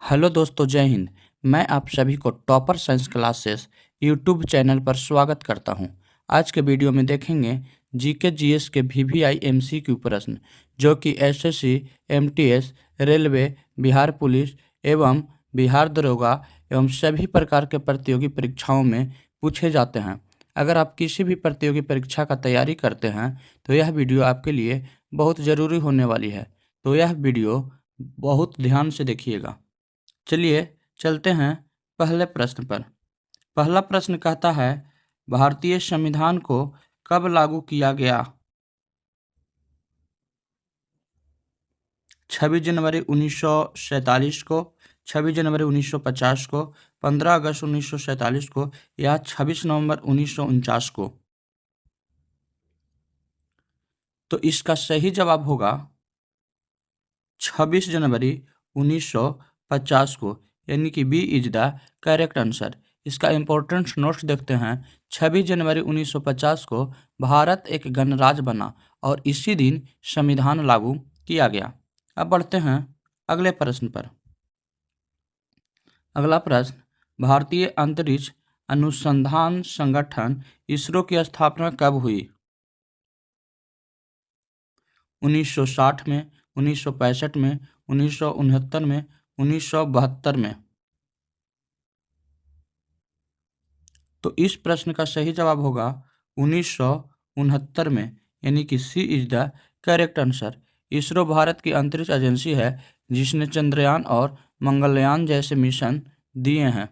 Hello दोस्तों, जय हिंद। मैं आप सभी को topper science classes YouTube channel पर स्वागत करता हूं। आज के वीडियो में देखेंगे जीके जीएस के वीवीआई एमसीक्यू प्रश्न जो कि SSC, MTS, railway, Bihar police एवं बिहार दरोगा एवं सभी प्रकार के प्रतियोगी परीक्षाओं में पूछे जाते हैं। अगर आप किसी भी प्रतियोगी परीक्षा का तैयारी करते हैं तो यह वीडियो आपके लिए बहुत ज़रूरी होने वाली है। तो यह वीडियो बहुत ध्यान से देखिएगा। चलिए चलते हैं पहले प्रश्न पर। पहला प्रश्न कहता है, भारतीय संविधान को कब लागू किया गया? 26 जनवरी 1947 को, 26 जनवरी 1950 को, 15 अगस्त 1947 को या 26 नवंबर 1949 को। तो इसका सही जवाब होगा 26 जनवरी 1950 को, यानी कि B is the correct answer. इसका इम्पोर्टेंट नोट्स देखते हैं। 26 जनवरी 1950 को भारत एक गणराज्य बना और इसी दिन संविधान लागू किया गया। अब बढ़ते हैं अगले प्रश्न पर। अगला प्रश्न, भारतीय अंतरिक्ष अनुसंधान संगठन इसरो की स्थापना कब हुई? 1960 में, 1965 में, 1969 में, 1972 में। तो इस प्रश्न का सही जवाब होगा 1969 में, यानी कि C is the correct answer. ISRO Bharat की अंतरिक्ष एजेंसी है जिसने चंद्रयान और मंगलयान जैसे मिशन दिए हैं।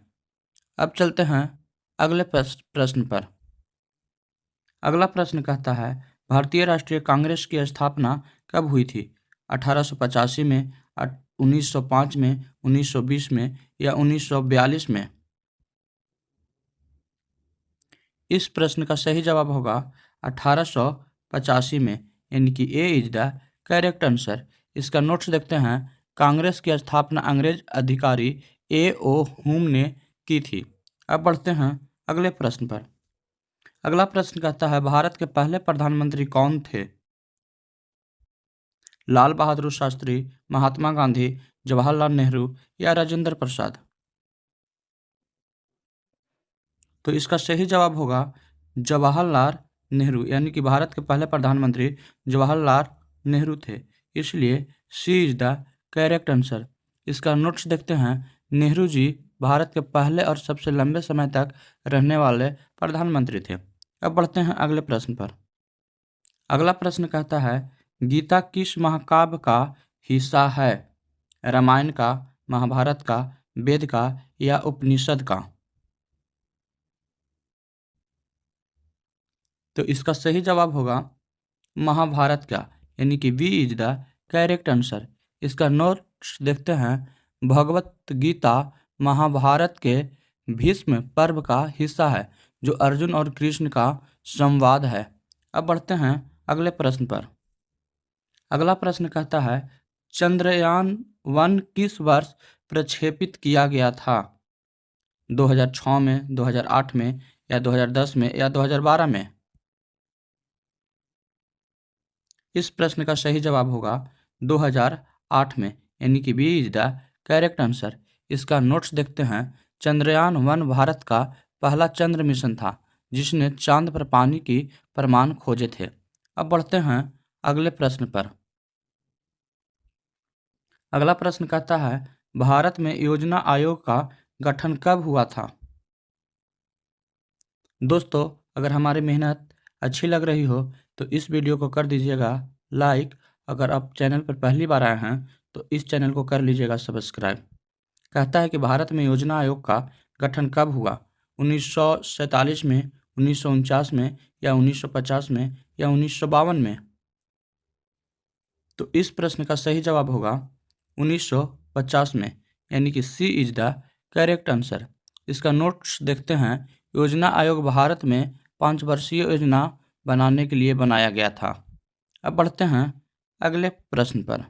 अब चलते हैं अगले प्रश्न पर। अगला प्रश्न कहता है, भारतीय राष्ट्रीय कांग्रेस की स्थापना कब हुई थी? 1885 में, 1905 में, 1920 में या 1942 में? इस प्रश्न का सही जवाब होगा 1885 में, यानी कि ए इज द करेक्ट आंसर। इसका नोट्स देखते हैं। कांग्रेस की स्थापना अंग्रेज अधिकारी ए ओ हुम ने की थी। अब बढ़ते हैं अगले प्रश्न पर। अगला प्रश्न कहता है, भारत के पहले प्रधानमंत्री कौन थे? लाल बहादुर शास्त्री, महात्मा गांधी, जवाहरलाल नेहरू या राजेंद्र प्रसाद? तो इसका सही जवाब होगा जवाहरलाल नेहरू, यानी कि भारत के पहले प्रधानमंत्री जवाहरलाल नेहरू थे। इसलिए सी इज द करेक्ट आंसर। इसका नोट्स देखते हैं। नेहरू जी भारत के पहले और सबसे लंबे समय तक रहने वाले प्रधानमंत्री थे। अब बढ़ते हैं अगले प्रश्न पर। अगला प्रश्न कहता है, गीता किस महाकाव्य का हिस्सा है? रामायण का, महाभारत का, वेद का या उपनिषद का? तो इसका सही जवाब होगा महाभारत का, यानी कि B is the correct answer. इसका नोट्स देखते हैं। भगवत गीता महाभारत के भीष्म पर्व का हिस्सा है जो अर्जुन और कृष्ण का संवाद है। अब बढ़ते हैं अगले प्रश्न पर। अगला प्रश्न कहता है, चंद्रयान 1 किस वर्ष प्रक्षेपित किया गया था? 2006 में, 2008 में या 2010 में या 2012 में? इस प्रश्न का सही जवाब होगा 2008 में, यानी कि B is the correct answer. इसका नोट्स देखते हैं। चंद्रयान 1 भारत का पहला चंद्र मिशन था जिसने चांद पर पानी की प्रमाण खोजे थे। अब बढ़ते हैं अगले प्रश्न पर। अगला प्रश्न कहता है, भारत में योजना आयोग का गठन कब हुआ था? दोस्तों, अगर हमारी मेहनत अच्छी लग रही हो तो इस वीडियो को कर दीजिएगा लाइक। अगर आप चैनल पर पहली बार आए हैं तो इस चैनल को कर लीजिएगा सब्सक्राइब। कहता है कि भारत में योजना आयोग का गठन कब हुआ? 1947 में, 1949 में या 1950 में या 1952 में? तो इस प्रश्न का सही जवाब होगा 1950 में, यानी कि C is the correct answer. इसका नोट्स देखते हैं। योजना आयोग भारत में 5 वर्षीय योजना बनाने के लिए बनाया गया था। अब बढ़ते हैं अगले प्रश्न पर।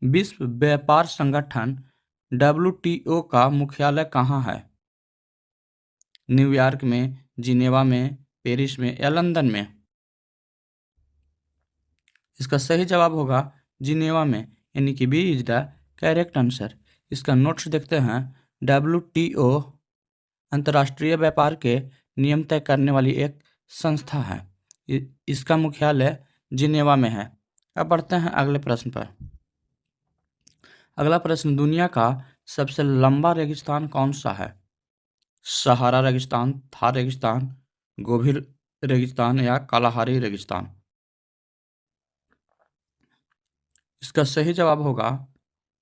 विश्व व्यापार संगठन WTO का मुख्यालय कहाँ है? न्यूयॉर्क में, जिनेवा में, पेरिस में या लंदन में? इसका सही जवाब होगा जिनेवा में, यानी कि B is the correct answer. इसका नोट्स देखते हैं। WTO अंतर्राष्ट्रीय व्यापार के नियम तय करने वाली एक संस्था है। इसका मुख्यालय जिनेवा में है। अब बढ़ते हैं अगले प्रश्न पर। अगला प्रश्न, दुनिया का सबसे लंबा रेगिस्तान कौन सा है? सहारा रेगिस्तान, थार रेगिस्तान, गोबी रेगिस्तान या कालाहारी रेगिस्तान? इसका सही जवाब होगा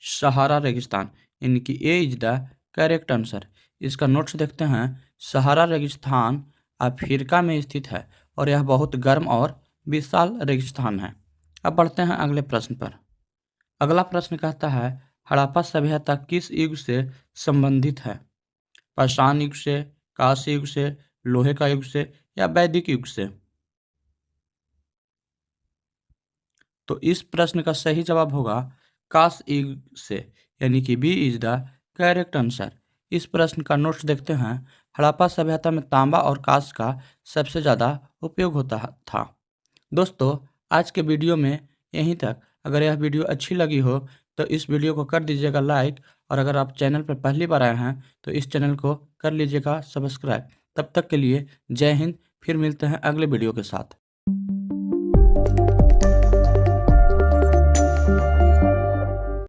सहारा रेगिस्तान, यानी कि ए इज द करेक्ट आंसर। इसका नोट्स देखते हैं। सहारा रेगिस्तान अफ्रीका में स्थित है और यह बहुत गर्म और विशाल रेगिस्तान है। अब बढ़ते हैं अगले प्रश्न पर। अगला प्रश्न कहता है, हड़प्पा सभ्यता किस युग से संबंधित है? पाषाण युग से, कांस्य युग से, लोहे का युग से या वैदिक युग से? तो इस प्रश्न का सही जवाब होगा कांस्य युग से, यानी कि B is the correct answer. इस प्रश्न का नोट्स देखते हैं। हड़प्पा सभ्यता में तांबा और कांस्य का सबसे ज़्यादा उपयोग होता था। दोस्तों, आज के वीडियो में यहीं तक। अगर यह वीडियो अच्छी लगी हो तो इस वीडियो को कर दीजिएगा लाइक, और अगर आप चैनल पर पहली बार आए हैं तो इस चैनल को कर लीजिएगा सब्सक्राइब। तब तक के लिए जय हिंद। फिर मिलते हैं अगले वीडियो के साथ।